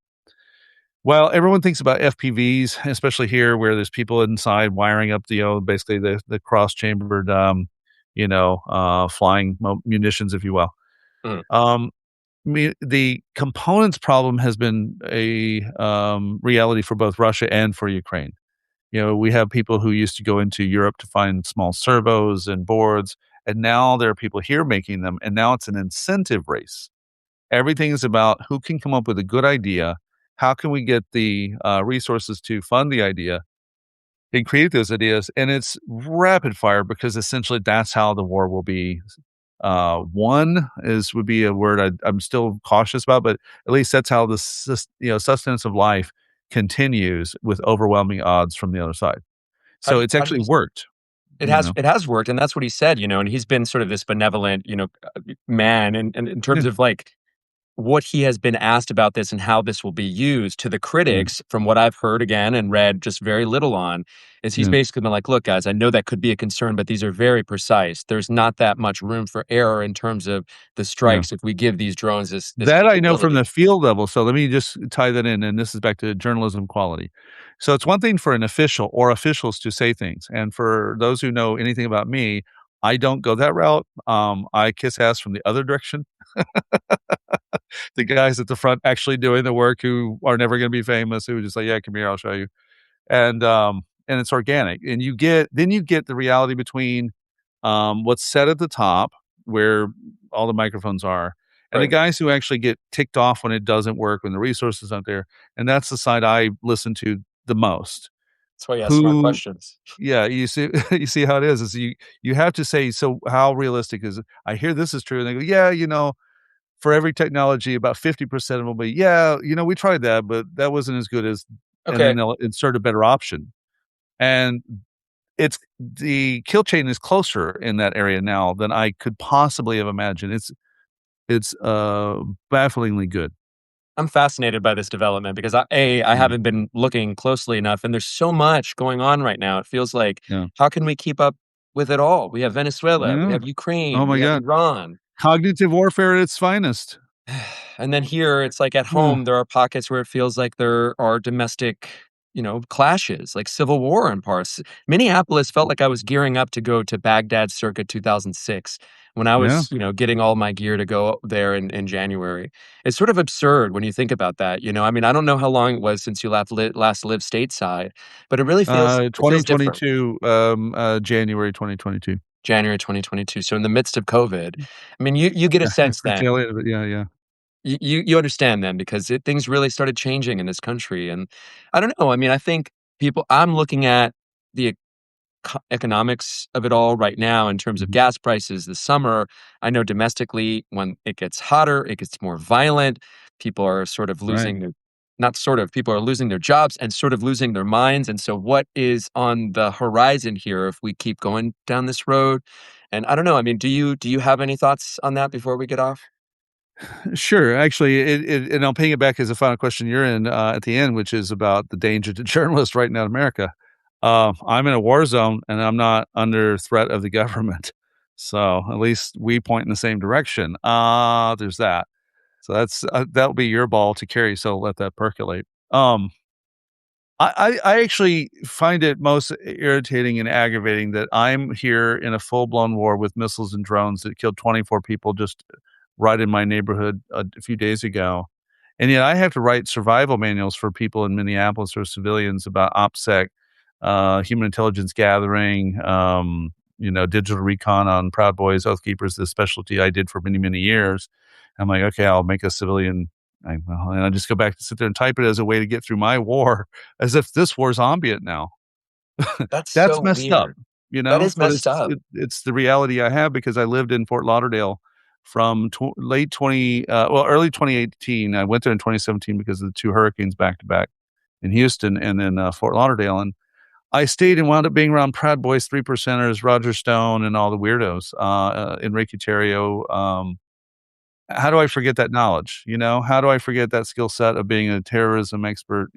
well, everyone thinks about FPVs, especially here where there's people inside wiring up the, basically the cross-chambered, flying munitions, if you will. Mm, Um, the components problem has been a, reality for both Russia and for Ukraine. You know, we have people who used to go into Europe to find small servos and boards, and now there are people here making them, and now it's an incentive race. Everything is about who can come up with a good idea, how can we get the, resources to fund the idea and create those ideas, and it's rapid fire because essentially that's how the war will be, won would be a word I'm still cautious about, but at least that's how the sustenance of life continues with overwhelming odds from the other side. So it's how do actually you? worked, It you has know? it has worked, and that's what he said. And he's been sort of this benevolent, man, and in Yeah, terms of like what he has been asked about this and how this will be used to the yeah, critics, from what I've heard again and read just very little on, is he's yeah, basically been like, look, guys, I know that could be a concern, but these are very precise. There's not that much room for error in terms of the yeah. strikes if we give these drones this That I know from capability. the field level, so let me just tie that in, and this is back to journalism quality. So it's one thing for an official or officials to say things, and for those who know anything about me, I don't go that route. I kiss ass from the other direction. The guys at the front actually doing the work who are never gonna be famous, who just like, "Yeah, come here, I'll show you." And it's organic, and you get the reality between, what's said at the top, where all the microphones are, and the Right. guys who actually get ticked off when it doesn't work, when the resources aren't there, and that's the side I listen to the most. That's why you ask smart Who questions. yeah, you see you see how it is you have to say, "So how realistic is it?" I hear this is true, and they go, "Yeah, for every technology, about 50% of them will be, yeah, we tried that, but that wasn't as good as," and then Okay. they'll insert a better option. And it's the kill chain is closer in that area now than I could possibly have imagined. It's bafflingly good. I'm fascinated by this development because I Mm, haven't been looking closely enough, and there's so much going on right now. It feels like, yeah. how can we keep up with it all. We have Venezuela, we Yeah. have Oh Ukraine, my we have god. Iran. Cognitive warfare at its finest. And then here, it's like at Ugh. home, there are pockets where it feels like there are domestic, clashes, like civil war in parts. Minneapolis felt like I was gearing up to go to Baghdad circa 2006 when I Yeah. was, getting all my gear to go there in January. It's sort of absurd when you think about that. I mean, I don't know how long it was since you last lived stateside, but it feels different. 2022, January 2022. January 2022. So in the midst of COVID, I mean, you get a Yeah, sense the then tail end of it, yeah, yeah. you understand then because things really started changing in this country, and I don't know. I mean, I think I'm looking at the economics of it all right now in terms of Mhm. gas prices this summer. I know domestically, when it gets hotter, it gets more violent. People are sort of Right. losing their not sort of people are losing their jobs and sort of losing their minds. And so, what is on the horizon here if we keep going down this road? And I don't know. I mean, do you have any thoughts on that before we get off? Sure. Actually, and I'll ping it back as a final question you're in at the end, which is about the danger to journalists right now in America. I'm in a war zone and I'm not under threat of the government. So at least we point in the same direction. There's that. So that'll be your ball to carry. So let that percolate. Um, I actually find it most irritating and aggravating that I'm here in a full blown war with missiles and drones that killed 24 people just right in my neighborhood a few days ago. And yet I have to write survival manuals for people in Minneapolis or civilians about OPSEC, human intelligence gathering, digital recon on Proud Boys, Oath Keepers, the specialty I did for many, many years. I'm like, okay, I'll make a civilian. And I just go back to sit there and type it as a way to get through my war, as if this war's ambient now. That's That's so messed up, weird. That is but messed up. it's the reality I have because I lived in Fort Lauderdale from early 2018. I went there in 2017 because of the 2 hurricanes back to back in Houston and then, Fort Lauderdale, and I stayed and wound up being around Proud Boys, 3 Percenters, Roger Stone, and all the weirdos, Enrique Tarrio. How do I forget that knowledge, you know? How do I forget that skill set of being a terrorism expert,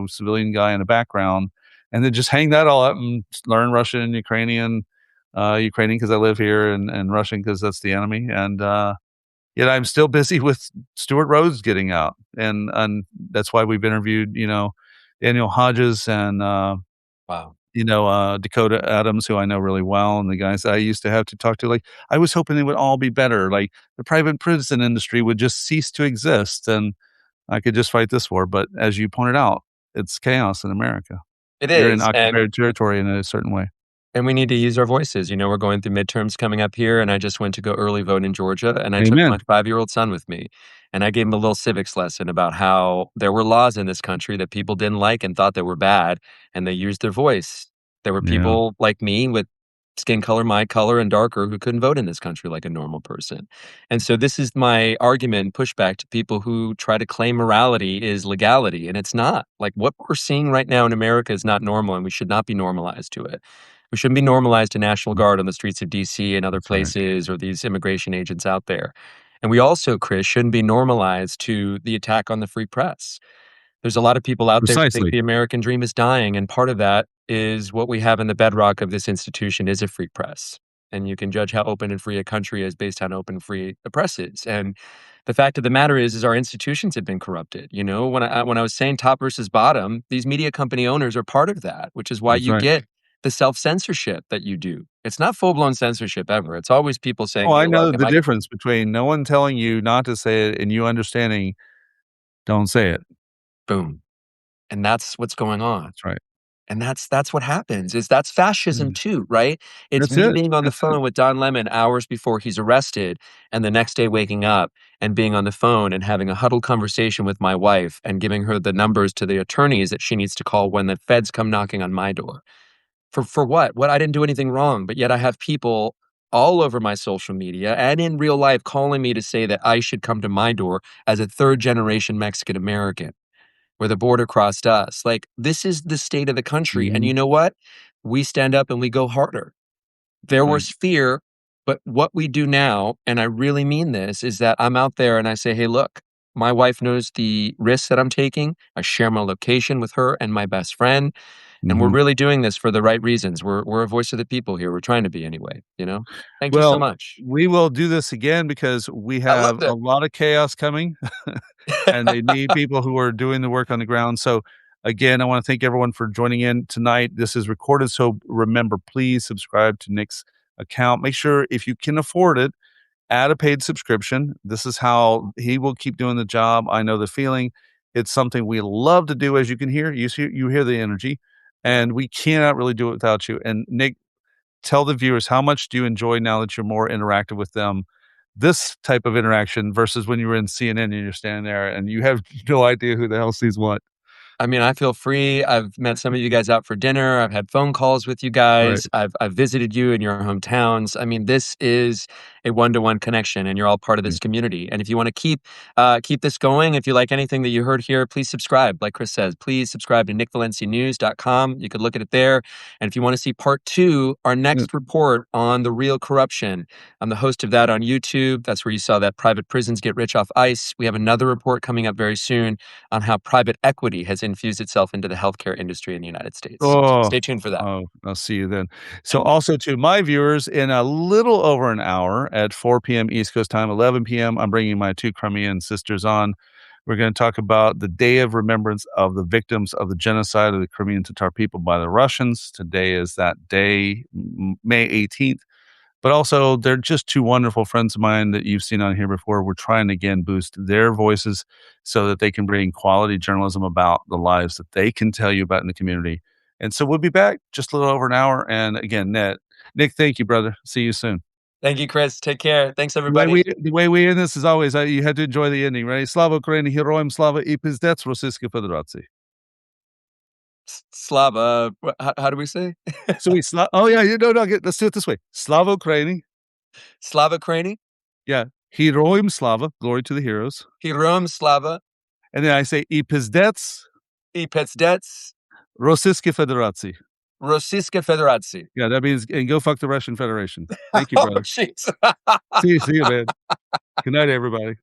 civilian guy in the background, and then just hang that all up and learn Russian and Ukrainian because I live here, and Russian because that's the enemy, and, yet I'm still busy with Stuart Rhodes getting out, and that's why we've interviewed, Daniel Hodges and, Wow. Dakota Adams, who I know really well, and the guys I used to have to talk to, like, I was hoping they would all be better, like, the private prison industry would just cease to exist, and I could just fight this war, but as you pointed out, it's chaos in America. It You're in is, and occupied territory in a certain way. we need to use our voices. We're going through midterms coming up here, and I just went to go early vote in Georgia, and I took my Amen. 5-year-old son with me, and I gave him a little civics lesson about how there were laws in this country that people didn't like and thought that were bad, and they used their voice. There were Yeah. people like me with skin color my color and darker who couldn't vote in this country like a normal person. And so this is my argument and pushback to people who try to claim morality is legality, and it's not. Like, what we're seeing right now in America is not normal, and we should not be normalized to it. We shouldn't be normalized to National Mm, Guard on the streets of DC and other that's right. places or these immigration agents out there. And we also, Chris, shouldn't be normalized to the attack on the free press. There's a lot of people out there who think Precisely. the American dream is dying, and part of that is what we have in the bedrock of this institution is a free press. And you can judge how open and free a country is based on how open and free the press is. And the fact of the matter is our institutions have been corrupted. When I was saying top versus bottom, these media company owners are part of that, which is why That's you right. get the self censorship that you do. It's not full blown censorship ever. It's always people saying, Oh, I "Hey, know look, am the I?" difference between no one telling you not to say it and you understanding, "Don't say it." Boom, and that's what's going on. That's right. And that's what happens, is that's fascism Mm. too, right? It's That's me it. being on the That's it. phone with Don Lemon hours before he's arrested, and the next day waking up and being on the phone and having a huddled conversation with my wife and giving her the numbers to the attorneys that she needs to call when the feds come knocking on my door. For what? What? I didn't do anything wrong, but yet I have people all over my social media and in real life calling me to say that I should come to my door as a third generation Mexican American where the border crossed us. Like, this is the state of the country. And Mhm. you know what? We stand up and we go harder. There Right. was fear, but what we do now, and I really mean this, is that I'm out there and I say, hey, look, my wife knows the risks that I'm taking. I share my location with her and my best friend. And we're Mhm. really doing this for the right reasons. We're a voice of the people here. We're trying to be anyway, you know? Thank you so Well, much. we will do this again because we I have loved a it. lot of chaos coming, and they need people who are doing the work on the ground. So, again, I wanna thank everyone for joining in tonight. This is recorded, so remember, please subscribe to Nick's account. Make sure if you can afford it, add a paid subscription. This is how he will keep doing the job. I know the feeling. It's something we love to do, as you can hear. You hear the energy, and we cannot really do it without you. And Nick, tell the viewers, how much do you enjoy now that you're more interactive with them? This type of interaction versus when you were in CNN and you're standing there and you have no idea who the hell sees what. I mean, I feel free. I've met some of you guys out for dinner. I've had phone calls with you Right. guys. I've visited you in your hometowns. I mean, this is a one-to-one connection, and you're all part of Yeah. this community. And if you want to keep this going, if you like anything that you heard here, please subscribe. Like Chris says, please subscribe to nickvalencianews.com. You could look at it there. And if you want to see part 2, our Yeah. next report on the real corruption, I'm the host of that on YouTube. That's where you saw that private prisons get rich off ICE. We have another report coming up very soon on how private equity has infused itself into the healthcare industry in the United States. So Oh, stay tuned for that. oh, I'll see you then. So And also to my viewers, in a little over an hour at 4 PM East Coast time, 11 PM, I'm bringing my 2 Crimean sisters on. We're gonna talk about the day of remembrance of the victims of the genocide of the Crimean Tatar people by the Russians. Today is that day, May 18th. But also, they're just 2 wonderful friends of mine that you've seen on here before. We're trying to, again, boost their voices so that they can bring quality journalism about the lives that they can tell you about in the community. And so we'll be back just a little over an hour. And again, Nick, thank you, brother. See you soon. thank you, Chris. Take care. Thanks, The way we everybody. the way we end this is always, you had to enjoy the ending, right? Slava Ukraini, Heroim Slava и Пиздец Российской Федерации. Slava. How do we say? So oh, yeah, you know, no, let's do it this way. Slava Ukraini. Slava Krani. Yeah. Heroim Slava, glory to the heroes. Hirom Slava. And then I say и Пиздец I Petsdets. Российской Федерации. Rossiyska Federacji. Yeah, that means and go fuck the Russian Federation. Thank you, Oh, brother. jeez. See you, man. Good night, everybody.